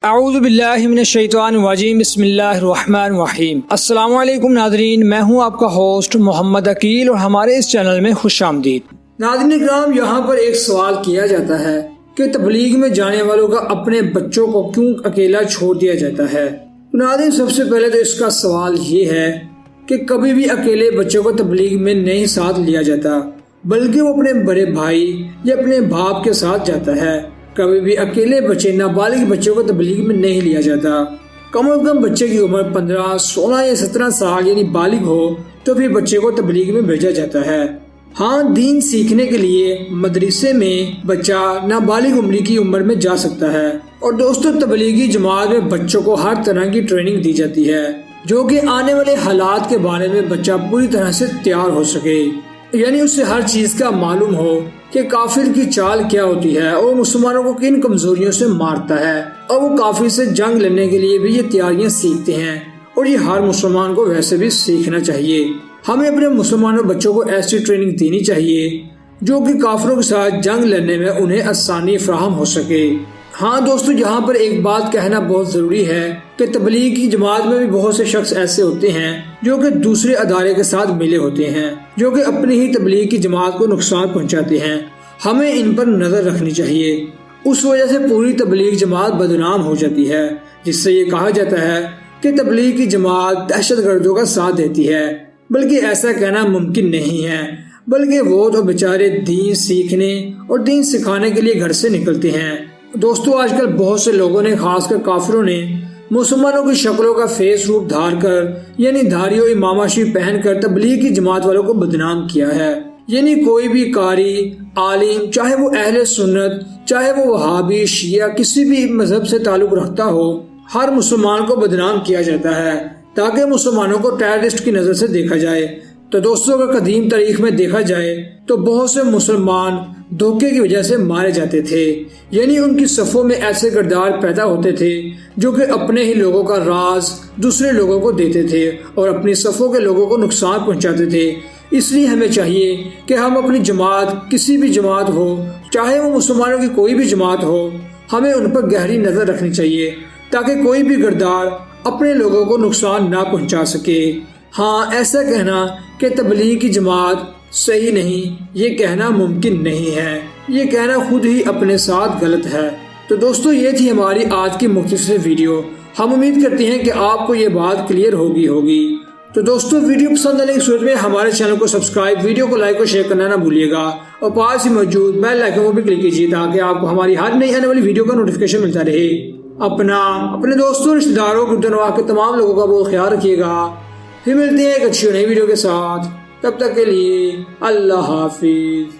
اعوذ باللہ من الشیطان الرجیم بسم اللہ الرحمن الرحیم۔ السلام علیکم ناظرین، میں ہوں آپ کا ہوسٹ محمد عقیل اور ہمارے اس چینل میں خوش آمدید۔ ناظرین اکرام، یہاں پر ایک سوال کیا جاتا ہے کہ تبلیغ میں جانے والوں کا اپنے بچوں کو کیوں اکیلا چھوڑ دیا جاتا ہے۔ ناظرین سب سے پہلے تو اس کا سوال یہ ہے کہ کبھی بھی اکیلے بچوں کو تبلیغ میں نہیں ساتھ لیا جاتا، بلکہ وہ اپنے بڑے بھائی یا اپنے باپ کے ساتھ جاتا ہے۔ کبھی بھی اکیلے بچے نابالغ بچوں کو تبلیغ میں نہیں لیا جاتا۔ کم از کم بچے کی عمر 15، 16 یا 17 سال یعنی بالغ ہو تو پھر بچے کو تبلیغ میں بھیجا جاتا ہے۔ ہاں، دین سیکھنے کے لیے مدرسے میں بچہ نابالغ عمری کی عمر میں جا سکتا ہے۔ اور دوستو، تبلیغی جماعت میں بچوں کو ہر طرح کی ٹریننگ دی جاتی ہے جو کہ آنے والے حالات کے بارے میں بچہ پوری طرح سے تیار ہو سکے، یعنی اسے ہر چیز کا معلوم ہو کہ کافر کی چال کیا ہوتی ہے اور مسلمانوں کو کن کمزوریوں سے مارتا ہے، اور وہ کافر سے جنگ لڑنے کے لیے بھی یہ تیاریاں سیکھتے ہیں، اور یہ ہر مسلمان کو ویسے بھی سیکھنا چاہیے۔ ہمیں اپنے مسلمانوں بچوں کو ایسی ٹریننگ دینی چاہیے جو کہ کافروں کے ساتھ جنگ لڑنے میں انہیں آسانی فراہم ہو سکے۔ ہاں دوستو، یہاں پر ایک بات کہنا بہت ضروری ہے کہ تبلیغ کی جماعت میں بھی بہت سے شخص ایسے ہوتے ہیں جو کہ دوسرے ادارے کے ساتھ ملے ہوتے ہیں، جو کہ اپنی ہی تبلیغ کی جماعت کو نقصان پہنچاتے ہیں۔ ہمیں ان پر نظر رکھنی چاہیے۔ اس وجہ سے پوری تبلیغ جماعت بدنام ہو جاتی ہے، جس سے یہ کہا جاتا ہے کہ تبلیغ کی جماعت دہشت گردوں کا ساتھ دیتی ہے، بلکہ ایسا کہنا ممکن نہیں ہے، بلکہ وہ تو بیچارے دین سیکھنے اور دین سکھانے کے لیے گھر سے نکلتے ہیں۔ دوستو، آج کل بہت سے لوگوں نے، خاص کر کافروں نے، مسلمانوں کی شکلوں کا فیس روپ دھار کر یعنی دھاری و امامہ شریف پہن کر تبلیغ کی جماعت والوں کو بدنام کیا ہے۔ یعنی کوئی بھی قاری، عالم، چاہے وہ اہل سنت، چاہے وہ وہابی، شیعہ، کسی بھی مذہب سے تعلق رکھتا ہو، ہر مسلمان کو بدنام کیا جاتا ہے تاکہ مسلمانوں کو ٹیررسٹ کی نظر سے دیکھا جائے۔ تو دوستوں، اگر قدیم تاریخ میں دیکھا جائے تو بہت سے مسلمان دھوکے کی وجہ سے مارے جاتے تھے، یعنی ان کی صفوں میں ایسے کردار پیدا ہوتے تھے جو کہ اپنے ہی لوگوں کا راز دوسرے لوگوں کو دیتے تھے اور اپنی صفوں کے لوگوں کو نقصان پہنچاتے تھے۔ اس لیے ہمیں چاہیے کہ ہم اپنی جماعت، کسی بھی جماعت ہو، چاہے وہ مسلمانوں کی کوئی بھی جماعت ہو، ہمیں ان پر گہری نظر رکھنی چاہیے تاکہ کوئی بھی غدار اپنے لوگوں کو نقصان نہ پہنچا سکے۔ ہاں، ایسا کہنا کہ تبلیغ کی جماعت صحیح نہیں، یہ کہنا ممکن نہیں ہے، یہ کہنا خود ہی اپنے ساتھ غلط ہے۔ تو دوستو، یہ تھی ہماری آج کی مختصر ویڈیو۔ ہم امید کرتے ہیں کہ آپ کو یہ بات کلیئر ہوگی۔ تو دوستو، ویڈیو پسند آنے کی صورت میں ہمارے چینل کو سبسکرائب، ویڈیو کو لائک اور شیئر کرنا نہ بھولیے گا، اور پاس ہی موجود بیل آئیکن کو بھی کلک کیجیے تاکہ آپ کو ہماری ہر نئی آنے والی ویڈیو کا نوٹیفیکیشن ملتا رہے۔ اپنے دوستوں، رشتہ داروں، گردنواہ کے تمام لوگوں کا بہت خیال رکھیے گا۔ پھر ملتے ہیں ایک اچھی نئی ویڈیو کے ساتھ، تب تک کے لیے اللہ حافظ۔